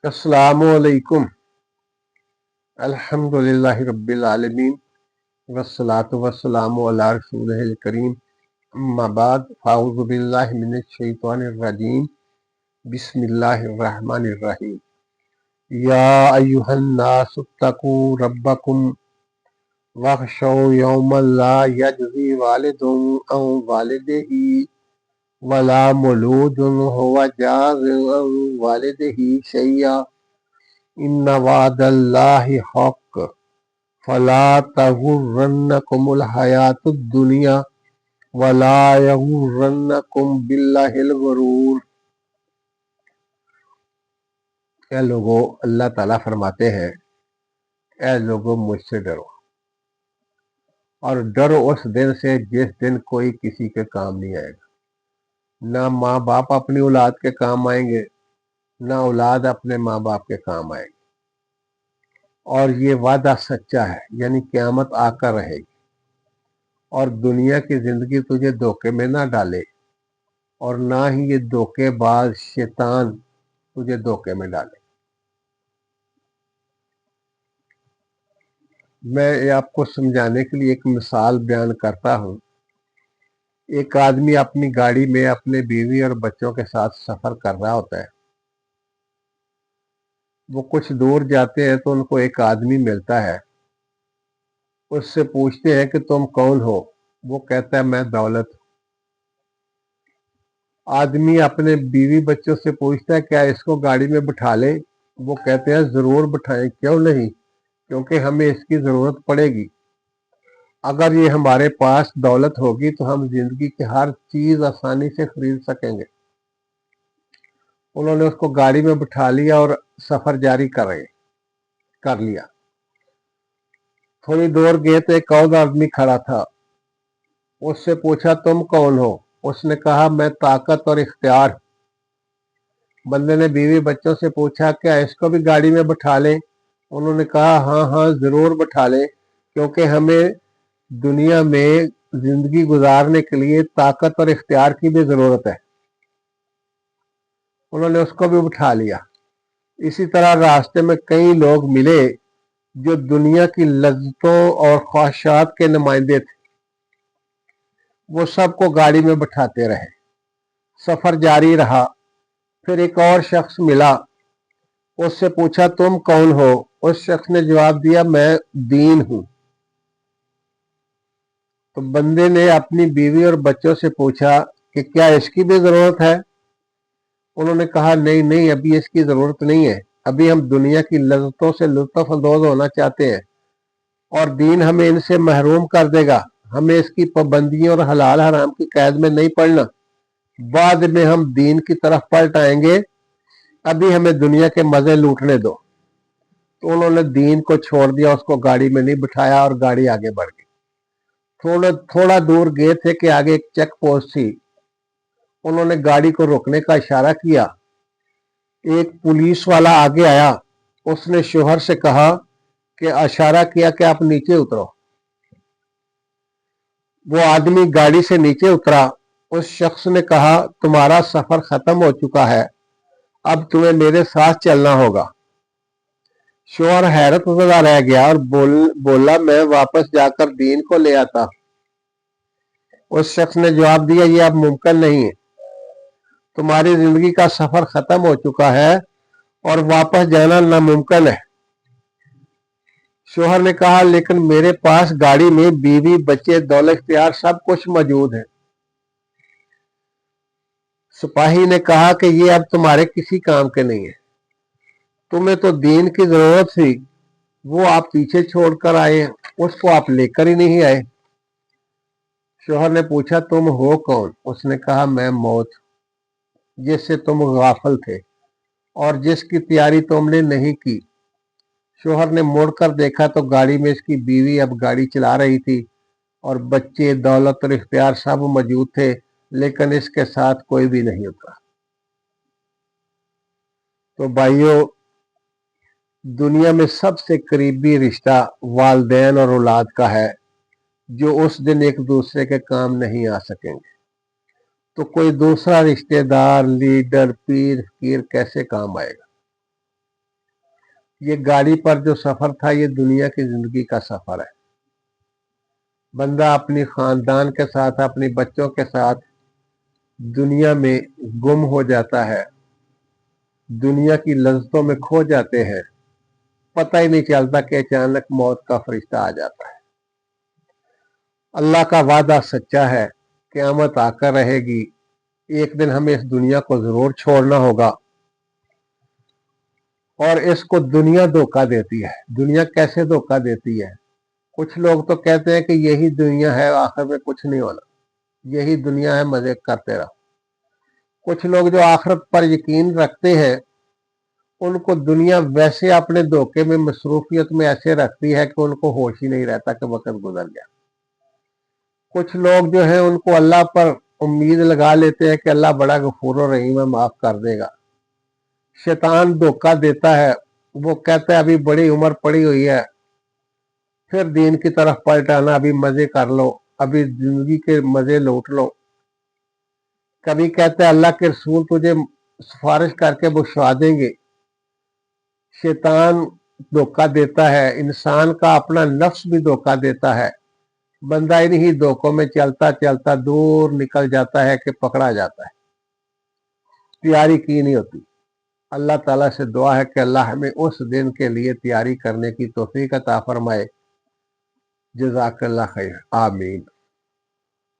अस्सलामुअलैकुम। अल्हम्दुलिल्लाहि रब्बिल आलमीन वस्सलातु वस्सलामु अला रसूलिहिल करीम। अम्मा बाद फ़अऊज़ु बिल्लाहि मिनश शैतानिर रजीम। बिस्मिल्लाहिर रहमानिर रहीम। या अय्युहन नासुत्तकू रब्बकुम वख्शौ यौमन ला यजज़ी वालिदुन अन वालिदिही वला मौलूदुन हुवा जाज़िन अन वालिदिही शैया इन्ना वअदल्लाहि हक़ फला तगुर्रन्नकुमुल हयातुद दुनिया वला यगुर्रन्नकुम बिल्लाहिल गुरूर। ए लोगो, अल्लाह ताला फरमाते हैं, ए लोगो मुझसे डरो और डरो उस दिन से जिस दिन कोई किसी के काम नहीं आएगा। ना माँ बाप अपनी औलाद के काम आएंगे, ना औलाद अपने माँ बाप के काम आएगी। और ये वादा सच्चा है, यानी क़यामत आकर रहेगी और दुनिया की जिंदगी तुझे धोखे में ना डाले और ना ही ये धोखेबाज शैतान तुझे धोखे में डाले। मैं ये आपको समझाने के लिए एक मिसाल बयान करता हूँ। एक आदमी अपनी गाड़ी में अपने बीवी और बच्चों के साथ सफर कर रहा होता है। वो कुछ दूर जाते हैं तो उनको एक आदमी मिलता है। उससे पूछते हैं कि तुम कौन हो? वो कहता है मैं दौलत हूँ। आदमी अपने बीवी बच्चों से पूछता है क्या इसको गाड़ी में बिठा ले? वो कहते हैं जरूर बिठाएं, क्यों नहीं, क्योंकि हमें इसकी जरूरत पड़ेगी। अगर ये हमारे पास दौलत होगी तो हम जिंदगी की हर चीज आसानी से खरीद सकेंगे। उन्होंने उसको गाड़ी में बिठा लिया और सफर जारी कर लिया। थोड़ी दूर गए तो एक और आदमी खड़ा था। उससे पूछा तुम कौन हो? उसने कहा मैं ताकत और इख्तियार। बंदे ने बीवी बच्चों से पूछा क्या इसको भी गाड़ी में बिठा लें? उन्होंने कहा हाँ हाँ जरूर बिठा लें, क्योंकि हमें दुनिया में जिंदगी गुजारने के लिए ताकत और इख्तियार की भी जरूरत है। उन्होंने उसको भी बिठा लिया। इसी तरह रास्ते में कई लोग मिले जो दुनिया की लज्जतों और ख्वाहिशात के नुमाइंदे थे। वो सबको गाड़ी में बिठाते रहे, सफर जारी रहा। फिर एक और शख्स मिला। उससे पूछा तुम कौन हो? उस शख्स ने जवाब दिया मैं दीन हूं। तो बंदे ने अपनी बीवी और बच्चों से पूछा कि क्या इसकी भी जरूरत है? उन्होंने कहा नहीं नहीं, अभी इसकी जरूरत नहीं है। अभी हम दुनिया की लज्जतों से लुत्फ अंदोज होना चाहते हैं और दीन हमें इनसे महरूम कर देगा। हमें इसकी पाबंदियों और हलाल हराम की कैद में नहीं पड़ना। बाद में हम दीन की तरफ पलट आएंगे, अभी हमें दुनिया के मजे लूटने दो। तो उन्होंने दीन को छोड़ दिया, उसको गाड़ी में नहीं बिठाया और गाड़ी आगे बढ़ गई। थोड़ा थोड़ा दूर गए थे कि आगे एक चेक पोस्ट थी। उन्होंने गाड़ी को रोकने का इशारा किया। एक पुलिस वाला आगे आया। उसने शोहर से कहा कि इशारा किया कि आप नीचे उतरो। वो आदमी गाड़ी से नीचे उतरा। उस शख्स ने कहा तुम्हारा सफर खत्म हो चुका है, अब तुम्हें मेरे साथ चलना होगा। शोहर हैरत ज़दा रह गया और बोला मैं वापस जाकर दीन को ले आता। उस शख्स ने जवाब दिया ये अब मुमकिन नहीं है, तुम्हारी जिंदगी का सफर खत्म हो चुका है और वापस जाना नामुमकिन है। शोहर ने कहा लेकिन मेरे पास गाड़ी में बीवी बच्चे दौलत इख्तियार सब कुछ मौजूद है। सिपाही ने कहा कि ये अब तुम्हारे किसी काम के नहीं है, तुम्हें तो दीन की जरूरत थी, वो आप पीछे छोड़कर आए, उसको आप लेकर ही नहीं आए। शोहर ने पूछा तुम हो कौन? उसने कहा मैं मौत, जिससे तुम गाफिल थे और जिसकी तैयारी तुमने नहीं की। शोहर ने मुड़कर देखा तो गाड़ी में इसकी बीवी अब गाड़ी चला रही थी और बच्चे दौलत और इख्तियार सब मौजूद थे, लेकिन इसके साथ कोई भी नहीं उतरा। तो भाइयों, दुनिया में सबसे करीबी रिश्ता वालिदैन और औलाद का है, जो उस दिन एक दूसरे के काम नहीं आ सकेंगे। तो कोई दूसरा रिश्तेदार, लीडर, पीर फकीर कैसे काम आएगा? ये गाड़ी पर जो सफर था ये दुनिया की जिंदगी का सफर है। बंदा अपनी खानदान के साथ अपने बच्चों के साथ दुनिया में गुम हो जाता है, दुनिया की लज्जतों में खो जाते हैं, पता ही नहीं चलता कि अचानक मौत का फरिश्ता आ जाता है। अल्लाह का वादा सच्चा है, क़यामत आकर रहेगी, एक दिन हमें इस दुनिया को जरूर छोड़ना होगा। और इसको दुनिया धोखा देती है। दुनिया कैसे धोखा देती है? कुछ लोग तो कहते हैं कि यही दुनिया है, आखिर में कुछ नहीं होना, यही दुनिया है, मजे करते रहो। कुछ लोग जो आखिरत पर यकीन रखते हैं उनको दुनिया वैसे अपने धोखे में मसरूफियत में ऐसे रखती है कि उनको होश ही नहीं रहता कि वक्त गुजर गया। कुछ लोग जो है उनको अल्लाह पर उम्मीद लगा लेते हैं कि अल्लाह बड़ा गफूर और रहीम है, माफ कर देगा। शैतान धोखा देता है, वो कहता है अभी बड़ी उम्र पड़ी हुई है, फिर दीन की तरफ पलटाना, अभी मजे कर लो, अभी जिंदगी के मजे लूट लो। कभी कहते हैं अल्लाह के रसूल तुझे सिफारिश करके बुशरा देंगे। शैतान धोखा देता है, इंसान का अपना नफ्स भी धोखा देता है। बंदा इन्हीं धोखों में चलता चलता दूर निकल जाता है कि पकड़ा जाता है, तैयारी की नहीं होती। अल्लाह ताला से दुआ है कि अल्लाह हमें उस दिन के लिए तैयारी करने की तौफीक अता फरमाए। जज़ाकल्लाह खैर, आमीन।